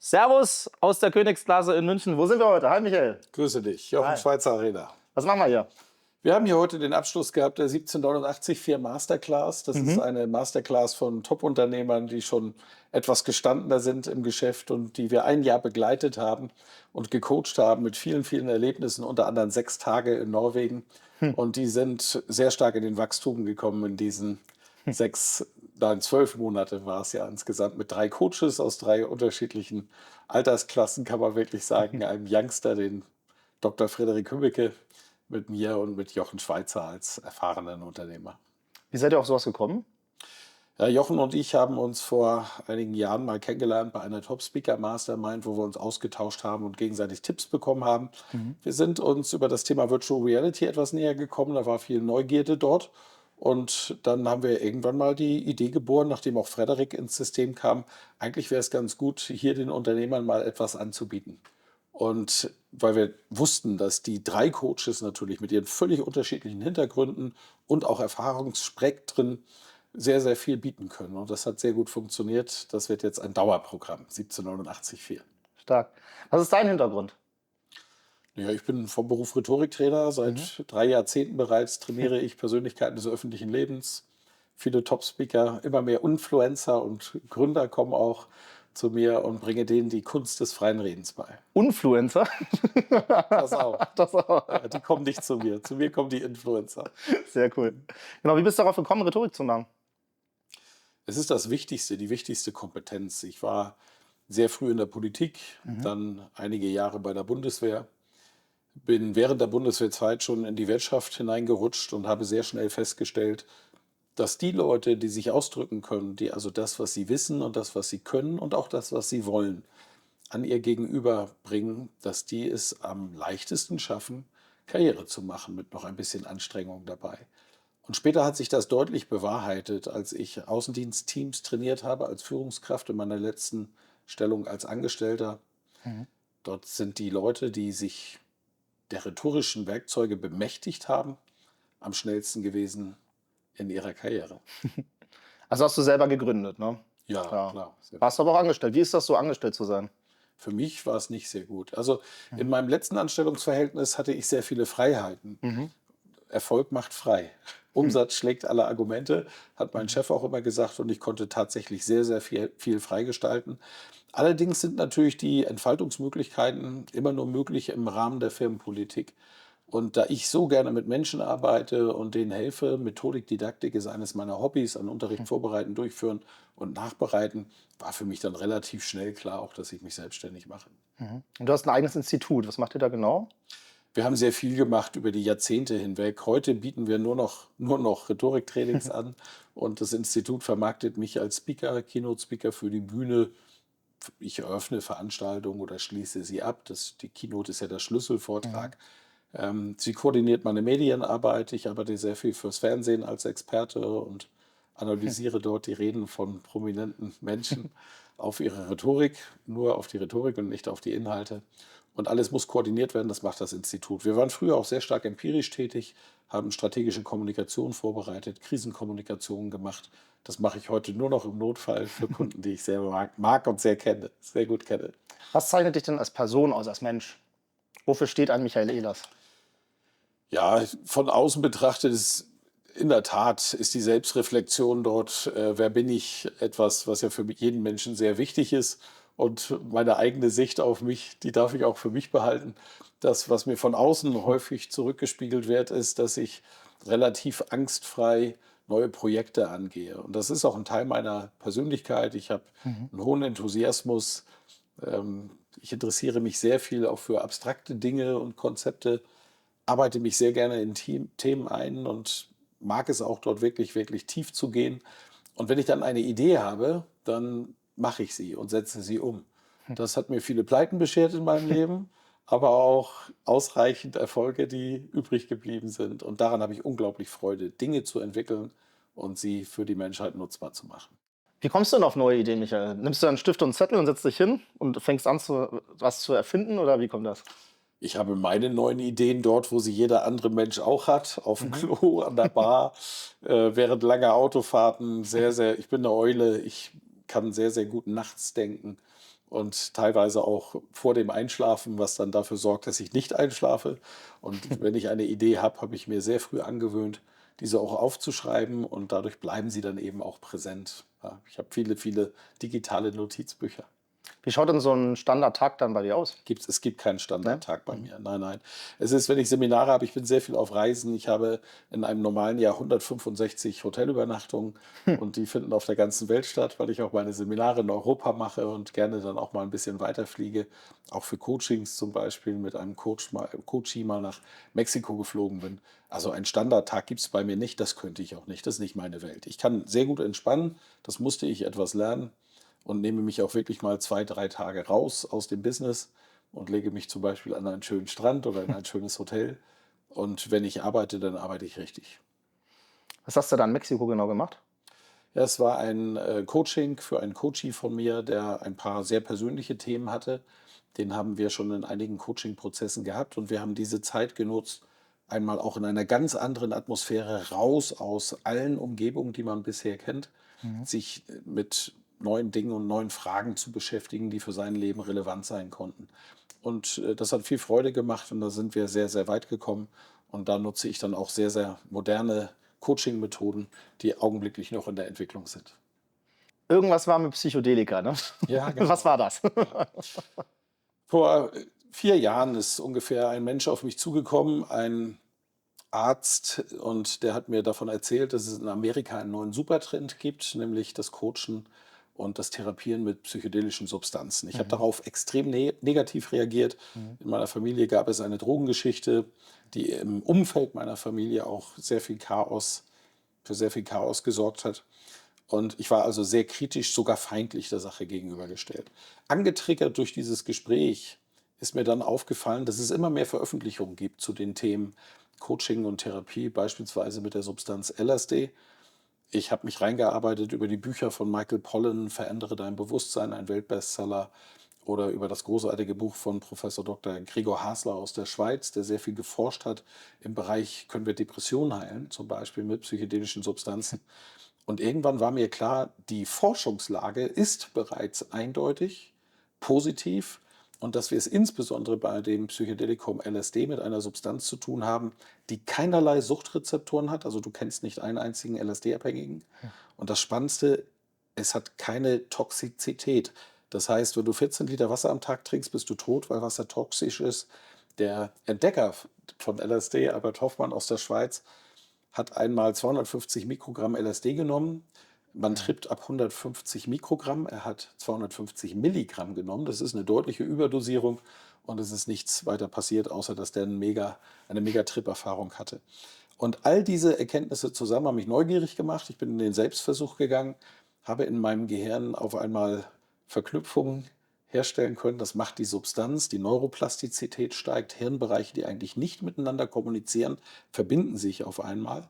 Servus aus der Königsklasse in München. Wo sind wir heute? Hi Michael. Grüße dich, Jochen Hi. Schweizer Arena. Was machen wir hier? Wir haben hier heute den Abschluss gehabt der 1789 Masterclass. Das ist eine Masterclass von Top-Unternehmern, die schon etwas gestandener sind im Geschäft und die wir ein Jahr begleitet haben und gecoacht haben mit vielen, vielen Erlebnissen, unter anderem 6 Tage in Norwegen. Und die sind sehr stark in den Wachstum gekommen in diesen 12 Monate war es ja insgesamt mit 3 Coaches aus 3 unterschiedlichen Altersklassen, kann man wirklich sagen. Einem Youngster, den Dr. Frederik Hübbecke, mit mir und mit Jochen Schweizer als erfahrenen Unternehmer. Wie seid ihr auf sowas gekommen? Ja, Jochen und ich haben uns vor einigen Jahren mal kennengelernt bei einer Top Speaker Mastermind, wo wir uns ausgetauscht haben und gegenseitig Tipps bekommen haben. Wir sind uns über das Thema Virtual Reality etwas näher gekommen, da war viel Neugierde dort. Und dann haben wir irgendwann mal die Idee geboren, nachdem auch Frederik ins System kam, eigentlich wäre es ganz gut, hier den Unternehmern mal etwas anzubieten. Und weil wir wussten, dass die 3 Coaches natürlich mit ihren völlig unterschiedlichen Hintergründen und auch Erfahrungsspektren sehr, sehr viel bieten können. Und das hat sehr gut funktioniert. Das wird jetzt ein Dauerprogramm, 1789 Stark. Was ist dein Hintergrund? Ja, ich bin vom Beruf Rhetoriktrainer. Seit 3 Jahrzehnten bereits trainiere ich Persönlichkeiten des öffentlichen Lebens. Viele Top-Speaker, immer mehr Influencer und Gründer kommen auch zu mir und bringe denen die Kunst des freien Redens bei. Influencer? Das auch. Das auch. Ja, die kommen nicht zu mir. Zu mir kommen die Influencer. Sehr cool. Genau, wie bist du darauf gekommen, Rhetorik zu lernen? Es ist das Wichtigste, die wichtigste Kompetenz. Ich war sehr früh in der Politik, dann einige Jahre bei der Bundeswehr, bin während der Bundeswehrzeit schon in die Wirtschaft hineingerutscht und habe sehr schnell festgestellt, dass die Leute, die sich ausdrücken können, die also das, was sie wissen und das, was sie können und auch das, was sie wollen, an ihr Gegenüber bringen, dass die es am leichtesten schaffen, Karriere zu machen mit noch ein bisschen Anstrengung dabei. Und später hat sich das deutlich bewahrheitet, als ich Außendienstteams trainiert habe als Führungskraft in meiner letzten Stellung als Angestellter. Dort sind die Leute, die sich der rhetorischen Werkzeuge bemächtigt haben, am schnellsten gewesen in ihrer Karriere. Also hast du selber gegründet, ne? Ja, Ja. klar. Sehr Warst du aber auch angestellt. Wie ist das so, angestellt zu sein? Für mich war es nicht sehr gut. Also in meinem letzten Anstellungsverhältnis hatte ich sehr viele Freiheiten. Erfolg macht frei. Umsatz schlägt alle Argumente, hat mein Chef auch immer gesagt, und ich konnte tatsächlich sehr, sehr viel freigestalten. Allerdings sind natürlich die Entfaltungsmöglichkeiten immer nur möglich im Rahmen der Firmenpolitik. Und da ich so gerne mit Menschen arbeite und denen helfe, Methodik, Didaktik ist eines meiner Hobbys, an Unterricht vorbereiten, durchführen und nachbereiten, war für mich dann relativ schnell klar auch, dass ich mich selbstständig mache. Und du hast ein eigenes Institut. Was macht ihr da genau? Wir haben sehr viel gemacht über die Jahrzehnte hinweg. Heute bieten wir nur noch Rhetoriktrainings an und das Institut vermarktet mich als Speaker, Keynote-Speaker für die Bühne. Ich eröffne Veranstaltungen oder schließe sie ab. Die Keynote ist ja der Schlüsselvortrag. Sie koordiniert meine Medienarbeit. Ich arbeite sehr viel fürs Fernsehen als Experte und analysiere dort die Reden von prominenten Menschen auf ihre Rhetorik, nur auf die Rhetorik und nicht auf die Inhalte. Und alles muss koordiniert werden, das macht das Institut. Wir waren früher auch sehr stark empirisch tätig, haben strategische Kommunikation vorbereitet, Krisenkommunikation gemacht. Das mache ich heute nur noch im Notfall für Kunden, die ich sehr mag und sehr gut kenne. Was zeichnet dich denn als Person aus, als Mensch? Wofür steht ein Michael Ehlers? Ja, von außen betrachtet in der Tat ist die Selbstreflexion dort, wer bin ich, etwas, was ja für jeden Menschen sehr wichtig ist. Und meine eigene Sicht auf mich, die darf ich auch für mich behalten. Das, was mir von außen häufig zurückgespiegelt wird, ist, dass ich relativ angstfrei neue Projekte angehe. Und das ist auch ein Teil meiner Persönlichkeit. Ich habe einen hohen Enthusiasmus. Ich interessiere mich sehr viel auch für abstrakte Dinge und Konzepte, arbeite mich sehr gerne in Themen ein und mag es auch dort wirklich, wirklich tief zu gehen. Und wenn ich dann eine Idee habe, dann mache ich sie und setze sie um. Das hat mir viele Pleiten beschert in meinem Leben, aber auch ausreichend Erfolge, die übrig geblieben sind. Und daran habe ich unglaublich Freude, Dinge zu entwickeln und sie für die Menschheit nutzbar zu machen. Wie kommst du denn auf neue Ideen, Michael? Nimmst du einen Stift und einen Zettel und setzt dich hin und fängst an, was zu erfinden, oder wie kommt das? Ich habe meine neuen Ideen dort, wo sie jeder andere Mensch auch hat, auf dem Klo, an der Bar, während langer Autofahrten. Ich bin eine Eule, ich kann sehr, sehr gut nachts denken und teilweise auch vor dem Einschlafen, was dann dafür sorgt, dass ich nicht einschlafe. Und wenn ich eine Idee habe, habe ich mir sehr früh angewöhnt, diese auch aufzuschreiben und dadurch bleiben sie dann eben auch präsent. Ja, ich habe viele, viele digitale Notizbücher. Wie schaut denn so ein Standardtag dann bei dir aus? Es gibt keinen Ne? Standardtag bei mir. Nein, nein. Es ist, wenn ich Seminare habe, ich bin sehr viel auf Reisen. Ich habe in einem normalen Jahr 165 Hotelübernachtungen und die finden auf der ganzen Welt statt, weil ich auch meine Seminare in Europa mache und gerne dann auch mal ein bisschen weiterfliege. Auch für Coachings zum Beispiel mit einem Coachie mal nach Mexiko geflogen bin. Also einen Standardtag gibt es bei mir nicht, das könnte ich auch nicht. Das ist nicht meine Welt. Ich kann sehr gut entspannen, das musste ich etwas lernen und nehme mich auch wirklich mal 2, 3 Tage raus aus dem Business und lege mich zum Beispiel an einen schönen Strand oder in ein schönes Hotel. Und wenn ich arbeite, dann arbeite ich richtig. Was hast du da in Mexiko genau gemacht? Ja, es war ein Coaching für einen Coachie von mir, der ein paar sehr persönliche Themen hatte. Den haben wir schon in einigen Coaching-Prozessen gehabt und wir haben diese Zeit genutzt, einmal auch in einer ganz anderen Atmosphäre raus aus allen Umgebungen, die man bisher kennt, Mhm. sich mit neuen Dingen und neuen Fragen zu beschäftigen, die für sein Leben relevant sein konnten. Und das hat viel Freude gemacht und da sind wir sehr, sehr weit gekommen. Und da nutze ich dann auch sehr, sehr moderne Coaching-Methoden, die augenblicklich noch in der Entwicklung sind. Irgendwas war mit Psychedelika, ne? Ja, Was genau. war das? Ja. Vor 4 Jahren ist ungefähr ein Mensch auf mich zugekommen, ein Arzt, und der hat mir davon erzählt, dass es in Amerika einen neuen Supertrend gibt, nämlich das Coachen und das Therapieren mit psychedelischen Substanzen. Ich habe Mhm. darauf extrem negativ reagiert. Mhm. In meiner Familie gab es eine Drogengeschichte, die im Umfeld meiner Familie auch für sehr viel Chaos gesorgt hat. Und ich war also sehr kritisch, sogar feindlich der Sache gegenübergestellt. Angetriggert durch dieses Gespräch ist mir dann aufgefallen, dass es immer mehr Veröffentlichungen gibt zu den Themen Coaching und Therapie, beispielsweise mit der Substanz LSD. Ich habe mich reingearbeitet über die Bücher von Michael Pollan, Verändere dein Bewusstsein, ein Weltbestseller, oder über das großartige Buch von Professor Dr. Gregor Hasler aus der Schweiz, der sehr viel geforscht hat im Bereich, können wir Depressionen heilen, zum Beispiel mit psychedelischen Substanzen. Und irgendwann war mir klar, die Forschungslage ist bereits eindeutig positiv und dass wir es insbesondere bei dem Psychedelikum LSD mit einer Substanz zu tun haben, die keinerlei Suchtrezeptoren hat. Also du kennst nicht einen einzigen LSD-Abhängigen. Und das Spannendste, es hat keine Toxizität. Das heißt, wenn du 14 Liter Wasser am Tag trinkst, bist du tot, weil Wasser toxisch ist. Der Entdecker von LSD, Albert Hoffmann aus der Schweiz, hat einmal 250 Mikrogramm LSD genommen. Man Mhm. trippt ab 150 Mikrogramm. Er hat 250 Milligramm genommen. Das ist eine deutliche Überdosierung und es ist nichts weiter passiert, außer dass der eine Mega-Trip-Erfahrung hatte. Und all diese Erkenntnisse zusammen haben mich neugierig gemacht. Ich bin in den Selbstversuch gegangen, habe in meinem Gehirn auf einmal Verknüpfungen herstellen können. Das macht die Substanz, die Neuroplastizität steigt, Hirnbereiche, die eigentlich nicht miteinander kommunizieren, verbinden sich auf einmal.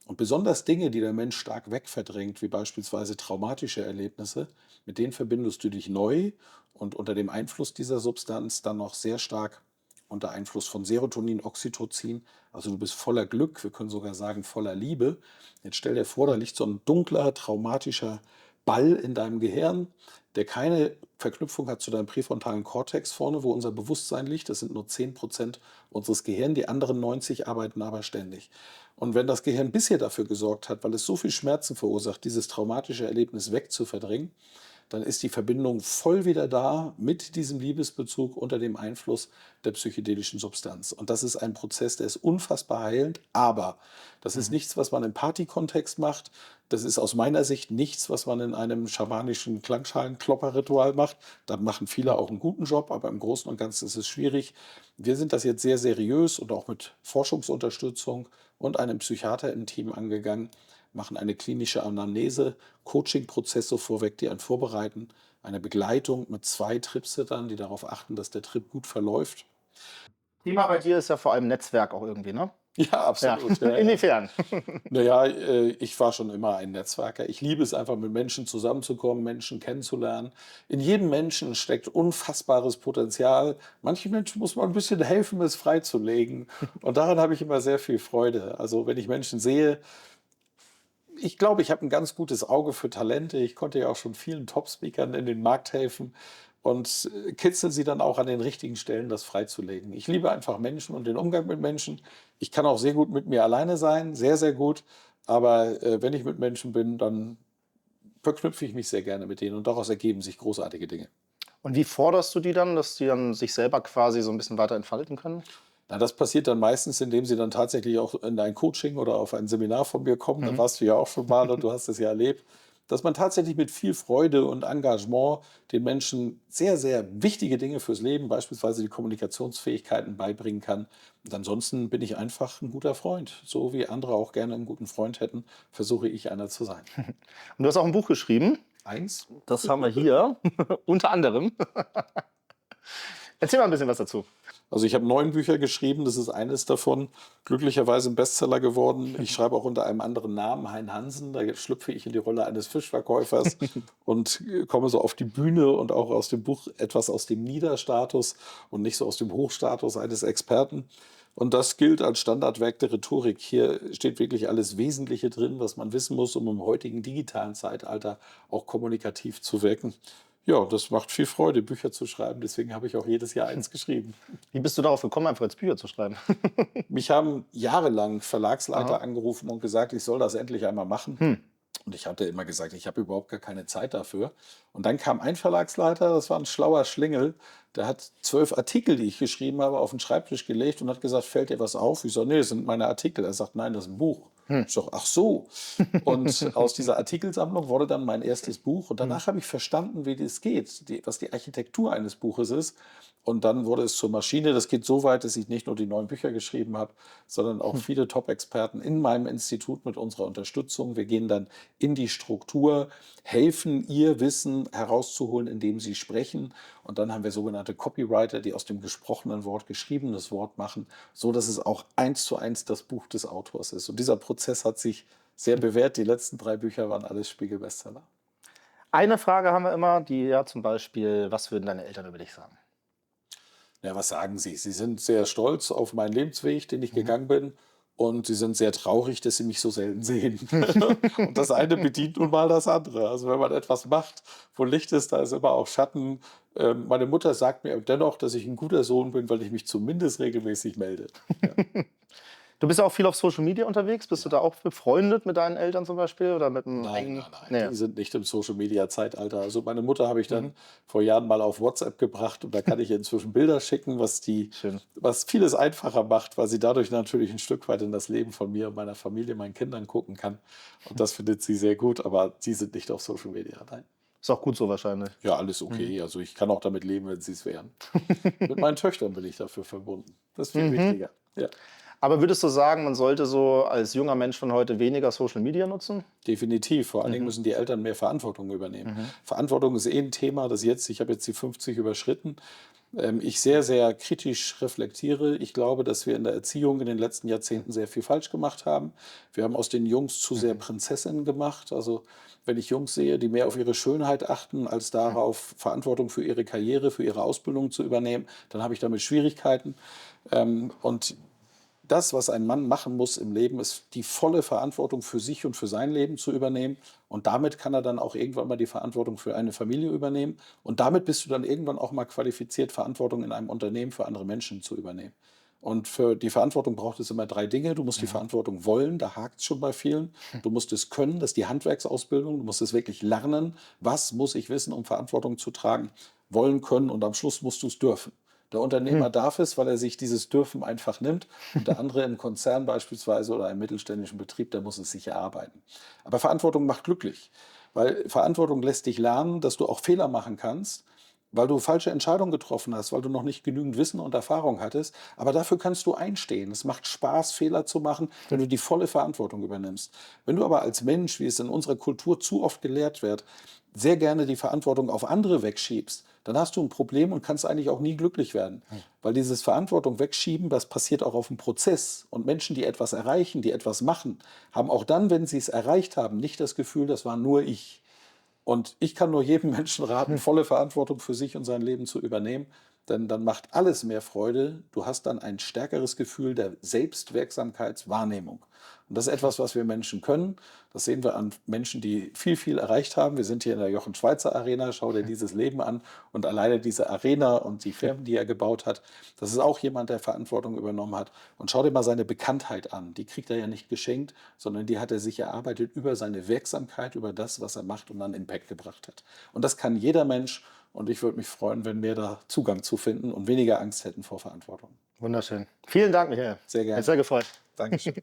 Und besonders Dinge, die der Mensch stark wegverdrängt, wie beispielsweise traumatische Erlebnisse, mit denen verbindest du dich neu und unter dem Einfluss dieser Substanz dann noch sehr stark unter Einfluss von Serotonin, Oxytocin. Also du bist voller Glück, wir können sogar sagen voller Liebe. Jetzt stell dir vor, da liegt so ein dunkler, traumatischer Ball in deinem Gehirn, der keine Verknüpfung hat zu deinem präfrontalen Kortex vorne, wo unser Bewusstsein liegt. Das sind nur 10% unseres Gehirns, die anderen 90 arbeiten aber ständig. Und wenn das Gehirn bisher dafür gesorgt hat, weil es so viel Schmerzen verursacht, dieses traumatische Erlebnis wegzuverdrängen, dann ist die Verbindung voll wieder da mit diesem Liebesbezug unter dem Einfluss der psychedelischen Substanz. Und das ist ein Prozess, der ist unfassbar heilend, aber das ist Mhm. nichts, was man im Partykontext macht. Das ist aus meiner Sicht nichts, was man in einem schamanischen Klangschalenklopper-Ritual macht. Da machen viele auch einen guten Job, aber im Großen und Ganzen ist es schwierig. Wir sind das jetzt sehr seriös und auch mit Forschungsunterstützung und einem Psychiater im Team angegangen, machen eine klinische Anamnese, Coaching-Prozesse vorweg, die einen vorbereiten, eine Begleitung mit 2 Tripsittern, die darauf achten, dass der Trip gut verläuft. Thema bei dir ist ja vor allem Netzwerk auch irgendwie, ne? Ja, Ja, absolut. Ja, ja. inwiefern? Naja, ich war schon immer ein Netzwerker. Ich liebe es einfach, mit Menschen zusammenzukommen, Menschen kennenzulernen. In jedem Menschen steckt unfassbares Potenzial. Manchen Menschen muss man ein bisschen helfen, es freizulegen. Und daran habe ich immer sehr viel Freude. Also wenn ich Menschen sehe, ich glaube, ich habe ein ganz gutes Auge für Talente. Ich konnte ja auch schon vielen Top-Speakern in den Markt helfen. und kitzel sie dann auch an den richtigen Stellen, das freizulegen. Ich liebe einfach Menschen und den Umgang mit Menschen. Ich kann auch sehr gut mit mir alleine sein, sehr, sehr gut. Aber wenn ich mit Menschen bin, dann verknüpfe ich mich sehr gerne mit denen und daraus ergeben sich großartige Dinge. Und wie forderst du die dann, dass die dann sich selber quasi so ein bisschen weiter entfalten können? Na, das passiert dann meistens, indem sie dann tatsächlich auch in ein Coaching oder auf ein Seminar von mir kommen. Da Mhm. warst du ja auch schon mal und du hast es ja erlebt, dass man tatsächlich mit viel Freude und Engagement den Menschen sehr, sehr wichtige Dinge fürs Leben, beispielsweise die Kommunikationsfähigkeiten beibringen kann. Und ansonsten bin ich einfach ein guter Freund. So wie andere auch gerne einen guten Freund hätten, versuche ich einer zu sein. Und du hast auch ein Buch geschrieben. Eins? Das haben wir hier, unter anderem. Erzähl mal ein bisschen was dazu. Also ich habe 9 Bücher geschrieben, das ist eines davon. Glücklicherweise ein Bestseller geworden. Ich schreibe auch unter einem anderen Namen, Hein Hansen. Da schlüpfe ich in die Rolle eines Fischverkäufers und komme so auf die Bühne und auch aus dem Buch etwas aus dem Niederstatus und nicht so aus dem Hochstatus eines Experten. Und das gilt als Standardwerk der Rhetorik. Hier steht wirklich alles Wesentliche drin, was man wissen muss, um im heutigen digitalen Zeitalter auch kommunikativ zu wirken. Ja, das macht viel Freude, Bücher zu schreiben. Deswegen habe ich auch jedes Jahr eins geschrieben. Wie bist du darauf gekommen, einfach jetzt Bücher zu schreiben? Mich haben jahrelang Verlagsleiter Aha. angerufen und gesagt, ich soll das endlich einmal machen. Hm. Und ich hatte immer gesagt, ich habe überhaupt gar keine Zeit dafür. Und dann kam ein Verlagsleiter, das war ein schlauer Schlingel, der hat 12 Artikel, die ich geschrieben habe, auf den Schreibtisch gelegt und hat gesagt, fällt dir was auf? Ich sage, nee, das sind meine Artikel. Er sagt, nein, das ist ein Buch. Ich sage, ach so. Und aus dieser Artikelsammlung wurde dann mein erstes Buch. Und danach habe ich verstanden, wie das geht, was die Architektur eines Buches ist. Und dann wurde es zur Maschine. Das geht so weit, dass ich nicht nur die 9 Bücher geschrieben habe, sondern auch viele Top-Experten in meinem Institut mit unserer Unterstützung. Wir gehen dann in die Struktur, helfen ihr Wissen herauszuholen, indem sie sprechen. Und dann haben wir sogenannte Copywriter, die aus dem gesprochenen Wort geschriebenes Wort machen, so dass es auch 1:1 das Buch des Autors ist. Und dieser Prozess hat sich sehr bewährt. Die letzten 3 Bücher waren alles Spiegel-Bestseller. Eine Frage haben wir immer, die ja zum Beispiel, was würden deine Eltern über dich sagen? Ja, was sagen Sie? Sie sind sehr stolz auf meinen Lebensweg, den ich gegangen bin. Und sie sind sehr traurig, dass sie mich so selten sehen. Und das eine bedient nun mal das andere. Also wenn man etwas macht, wo Licht ist, da ist immer auch Schatten. Meine Mutter sagt mir dennoch, dass ich ein guter Sohn bin, weil ich mich zumindest regelmäßig melde. Ja. Du bist ja auch viel auf Social Media unterwegs. Bist du da auch befreundet mit deinen Eltern zum Beispiel oder mit einem Nein, engen? nein, nein, Nee. die sind nicht im Social-Media-Zeitalter. Also meine Mutter habe ich dann vor Jahren mal auf WhatsApp gebracht und da kann ich ihr inzwischen Bilder schicken, Schön. was vieles einfacher macht, weil sie dadurch natürlich ein Stück weit in das Leben von mir und meiner Familie, meinen Kindern gucken kann. Und das findet sie sehr gut, aber sie sind nicht auf Social Media, nein. Ist auch gut so wahrscheinlich. Ja, alles okay. Also ich kann auch damit leben, wenn sie es wären. Mit meinen Töchtern bin ich dafür verbunden. Das ist viel wichtiger. Ja. Aber würdest du sagen, man sollte so als junger Mensch von heute weniger Social Media nutzen? Definitiv. Vor allen Dingen müssen die Eltern mehr Verantwortung übernehmen. Verantwortung ist ein Thema, ich habe jetzt die 50 überschritten, ich sehr, sehr kritisch reflektiere. Ich glaube, dass wir in der Erziehung in den letzten Jahrzehnten sehr viel falsch gemacht haben. Wir haben aus den Jungs zu sehr Prinzessinnen gemacht. Also wenn ich Jungs sehe, die mehr auf ihre Schönheit achten, als darauf, Verantwortung für ihre Karriere, für ihre Ausbildung zu übernehmen, dann habe ich damit Schwierigkeiten. Und das, was ein Mann machen muss im Leben, ist die volle Verantwortung für sich und für sein Leben zu übernehmen. Und damit kann er dann auch irgendwann mal die Verantwortung für eine Familie übernehmen. Und damit bist du dann irgendwann auch mal qualifiziert, Verantwortung in einem Unternehmen für andere Menschen zu übernehmen. Und für die Verantwortung braucht es immer 3 Dinge. Du musst die Verantwortung wollen, da hakt es schon bei vielen. Du musst es können, das ist die Handwerksausbildung. Du musst es wirklich lernen. Was muss ich wissen, um Verantwortung zu tragen? Wollen, können und am Schluss musst du es dürfen. Der Unternehmer darf es, weil er sich dieses Dürfen einfach nimmt. Und der andere im Konzern beispielsweise oder im mittelständischen Betrieb, der muss es sich erarbeiten. Aber Verantwortung macht glücklich, weil Verantwortung lässt dich lernen, dass du auch Fehler machen kannst, weil du falsche Entscheidungen getroffen hast, weil du noch nicht genügend Wissen und Erfahrung hattest. Aber dafür kannst du einstehen. Es macht Spaß, Fehler zu machen, wenn du die volle Verantwortung übernimmst. Wenn du aber als Mensch, wie es in unserer Kultur zu oft gelehrt wird, sehr gerne die Verantwortung auf andere wegschiebst, dann hast du ein Problem und kannst eigentlich auch nie glücklich werden. Weil dieses Verantwortung wegschieben, das passiert auch auf dem Prozess. Und Menschen, die etwas erreichen, die etwas machen, haben auch dann, wenn sie es erreicht haben, nicht das Gefühl, das war nur ich. Und ich kann nur jedem Menschen raten, volle Verantwortung für sich und sein Leben zu übernehmen. denn dann macht alles mehr Freude. Du hast dann ein stärkeres Gefühl der Selbstwirksamkeitswahrnehmung. Und das ist etwas, was wir Menschen können. Das sehen wir an Menschen, die viel, viel erreicht haben. Wir sind hier in der Jochen Schweizer Arena. Schau dir dieses Leben an. Und alleine diese Arena und die Firmen, die er gebaut hat, das ist auch jemand, der Verantwortung übernommen hat. Und schau dir mal seine Bekanntheit an. Die kriegt er ja nicht geschenkt, sondern die hat er sich erarbeitet über seine Wirksamkeit, über das, was er macht und dann Impact gebracht hat. Und das kann jeder Mensch. Und ich würde mich freuen, wenn wir da Zugang zu finden und weniger Angst hätten vor Verantwortung. Wunderschön. Vielen Dank, Michael. Sehr gerne. Hat sehr gefreut. Dankeschön.